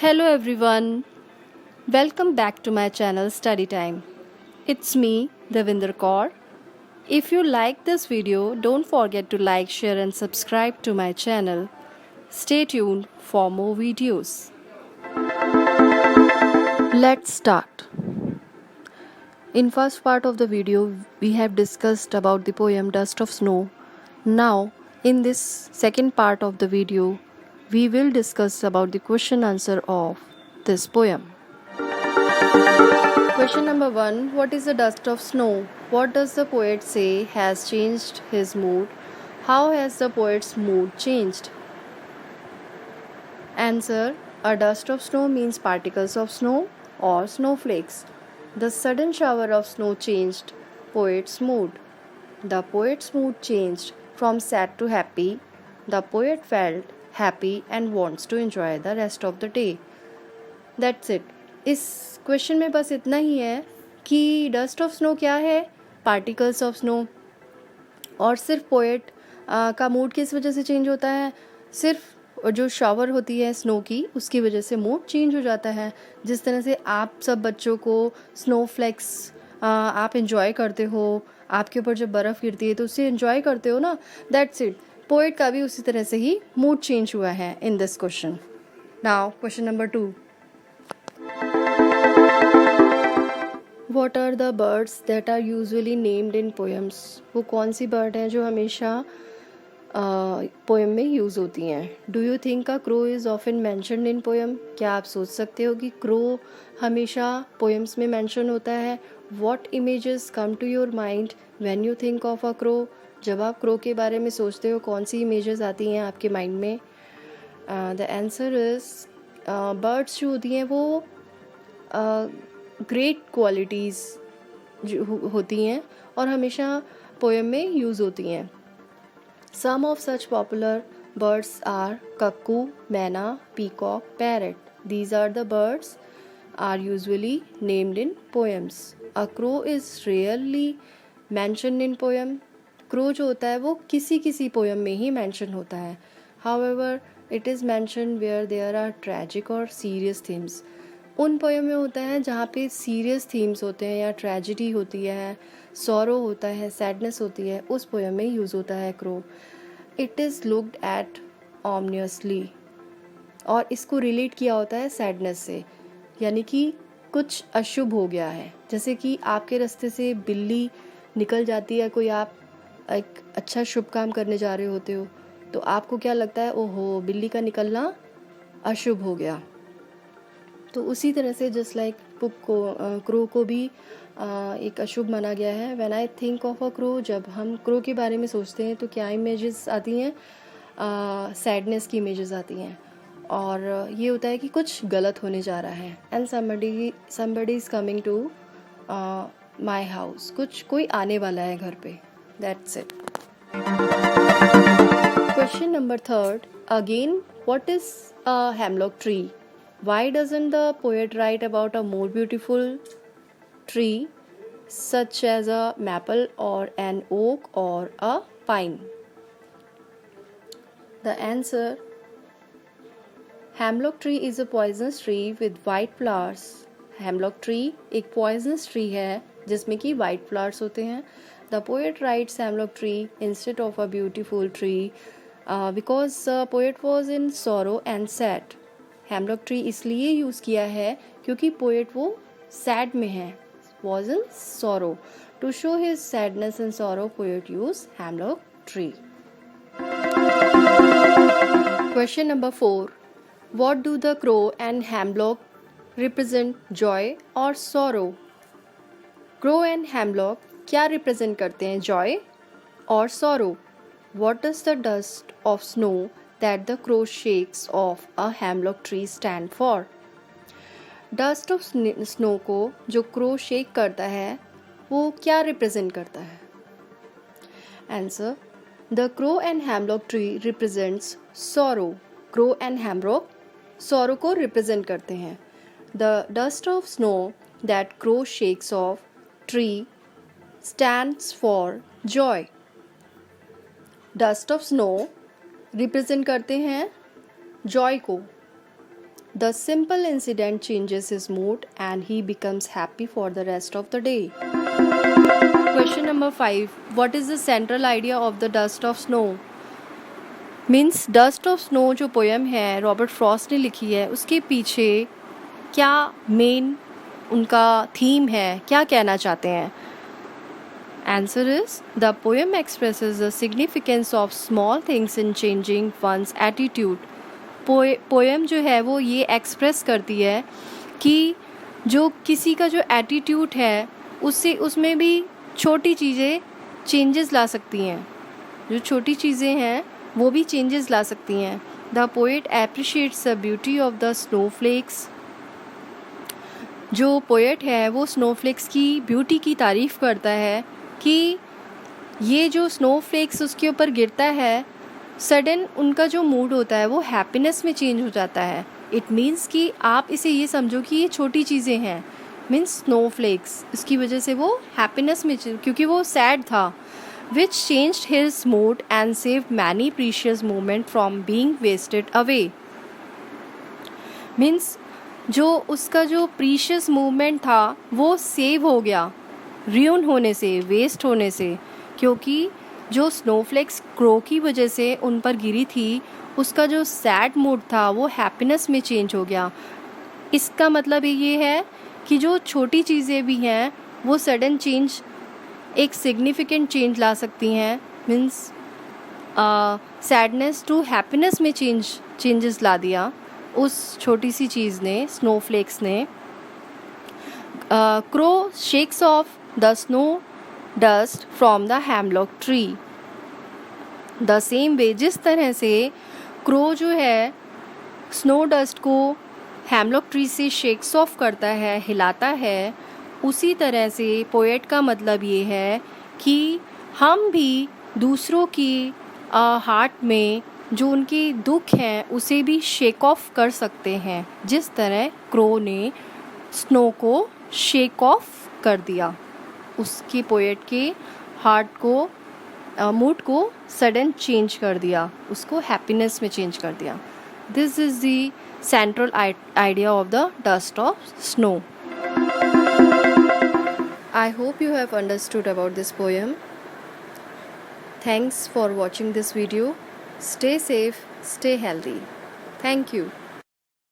Hello everyone, welcome back to my channel Study Time. It's me, Devinder Kaur. If you like this video, don't forget to like, share and subscribe to my channel. Stay tuned for more videos. Let's start. In first part of the video, we have discussed about the poem Dust of Snow. Now, in this second part of the video, we will discuss about the question answer of this poem. Question number 1. What is the dust of snow? What does the poet say has changed his mood? How has the poet's mood changed? Answer. A dust of snow means particles of snow or snowflakes. The sudden shower of snow changed poet's mood. The poet's mood changed from sad to happy. The poet felt happy and wants to enjoy the rest of the day. That's it. इस question में बस इतना ही है कि dust of snow क्या है, particles of snow, और सिर्फ पोएट का मूड किस वजह से चेंज होता है, सिर्फ जो शावर होती है स्नो की उसकी वजह से मूड चेंज हो जाता है. जिस तरह से आप सब बच्चों को स्नो फ्लेक्स आप एंजॉय करते हो, आपके ऊपर जब बर्फ़ गिरती है तो उससे एंजॉय करते हो ना, दैट्स इट. पोएट का भी उसी तरह से ही मूड चेंज हुआ है in this question. Now question number 2. What are the birds that are usually named in poems? वो कौन सी बर्ड हैं जो हमेशा पोएम में यूज़ होती हैं? Do you think a crow is often mentioned in poem? क्या आप सोच सकते हो कि क्रो हमेशा पोएम्स में मैंशन होता है? What images come to your mind when you think of a crow? जब आप क्रो के बारे में सोचते हो कौन सी इमेजेस आती हैं आपके माइंड में? द आंसर इज़ बर्ड्स जो होती हैं वो ग्रेट क्वालिटीज़ जो होती हैं और हमेशा पोएम में यूज़ होती हैं. Some of such popular birds are cuckoo, myna, peacock, parrot. These are the birds are usually named in poems. A crow is rarely mention in poem. Crow जो होता है वो किसी किसी पोएम में ही मैंशन होता है. However it is mention where there are tragic और सीरियस थीम्स. उन पोएम में होता है जहाँ पे सीरियस थीम्स होते हैं या ट्रेजिडी होती है, सॉरो होता है, सैडनेस होती है, उस पोएम में यूज़ होता है crow. It is looked at ominously, और इसको रिलेट किया होता है सैडनेस से, यानी कि कुछ अशुभ हो गया है. जैसे कि आपके रास्ते से बिल्ली निकल जाती है, कोई आप एक अच्छा शुभ काम करने जा रहे होते हो तो आपको क्या लगता है, ओहो बिल्ली का निकलना अशुभ हो गया. तो उसी तरह से जस्ट लाइक क्रो को भी एक अशुभ माना गया है. When I think of a crow, जब हम क्रो के बारे में सोचते हैं तो क्या इमेजेस आती हैं? सैडनेस की इमेजेस आती हैं, और ये होता है कि कुछ गलत होने जा रहा है. And somebody is coming to my house, कोई आने वाला है घर पे. That's it. Question number 3. Again, what is a hemlock tree? Why doesn't the poet write about a more beautiful tree such as a maple or an oak or a pine? The answer. Hemlock tree is a poisonous tree with white flowers. Hemlock tree एक poisonous tree है जिसमें कि white flowers होते हैं. The poet writes hemlock tree instead of a beautiful tree because the poet was in sorrow and sad. Hemlock tree इसलिए use किया है क्योंकि पोएट वो सैड में है, was in sorrow. To show his sadness and sorrow, poet use hemlock tree. Question number 4. What do the crow and hemlock represent, joy और sorrow? Crow and hemlock क्या represent करते हैं, जॉय और sorrow? What does the dust of snow that the crow shakes off a hemlock tree stand for? Dust of snow को जो crow shake करता है वो क्या represent करता है? Answer. The crow and hemlock tree represents sorrow. Crow and hemlock sorrow को represent करते हैं. The dust of snow that crow shakes off tree stands for joy. Dust of snow represent करते हैं जॉय को, The simple incident changes his mood and he becomes happy for the rest of the day. Question number 5. What is the central idea of the Dust of Snow? Means dust of snow जो poem है Robert Frost ने लिखी है, उसके पीछे क्या main उनका theme है, क्या कहना चाहते हैं? Answer is, the poem expresses the significance of small things in changing one's attitude. Poem जो है वो ये एक्सप्रेस करती है कि जो किसी का जो एटीट्यूड है उसमें भी छोटी चीज़ें चेंजेस ला सकती हैं. जो छोटी चीज़ें हैं वो भी चेंजेस ला सकती हैं. The poet appreciates the beauty of the snowflakes. जो पोएट है वो स्नोफ्लेक्स की ब्यूटी की तारीफ़ करता है कि ये जो स्नोफ्लेक्स उसके ऊपर गिरता है, सडन उनका जो मूड होता है वो हैप्पीनेस में चेंज हो जाता है. इट मीन्स कि आप इसे ये समझो कि ये छोटी चीज़ें हैं, मीन्स स्नोफ्लेक्स, इसकी वजह से वो हैप्पीनेस में, क्योंकि वो सैड था, which changed his mood and saved many precious moments from being wasted away. Means जो उसका जो प्रीशियस मूवमेंट था वो सेव हो गया रियून होने से, वेस्ट होने से, क्योंकि जो स्नोफ्लेक्स क्रो की वजह से उन पर गिरी थी, उसका जो सैड मूड था वो हैप्पीनेस में चेंज हो गया. इसका मतलब ये है कि जो छोटी चीज़ें भी हैं वो सडन चेंज, एक सिग्निफिकेंट चेंज ला सकती हैं. मीन्स सैडनेस टू हैप्पीनेस में चेंजेस ला दिया उस छोटी सी चीज़ ने, स्नोफ्लेक्स ने. Crow shakes of the snow dust from the hemlock tree. The same way, जिस तरह से क्रो जो है स्नो डस्ट को हैमलॉक ट्री से शेक्स ऑफ करता है, हिलाता है, उसी तरह से पोएट का मतलब ये है कि हम भी दूसरों की हार्ट में जो उनके दुख हैं उसे भी शेक ऑफ कर सकते हैं, जिस तरह क्रो ने स्नो को शेक ऑफ कर दिया. उसकी पोएट के हार्ट को, मूड को सडन चेंज कर दिया, उसको हैप्पीनेस में चेंज कर दिया. This is the central idea of the dust of snow. I hope you have understood about this poem. Thanks for watching this video. Stay safe, stay healthy. Thank you.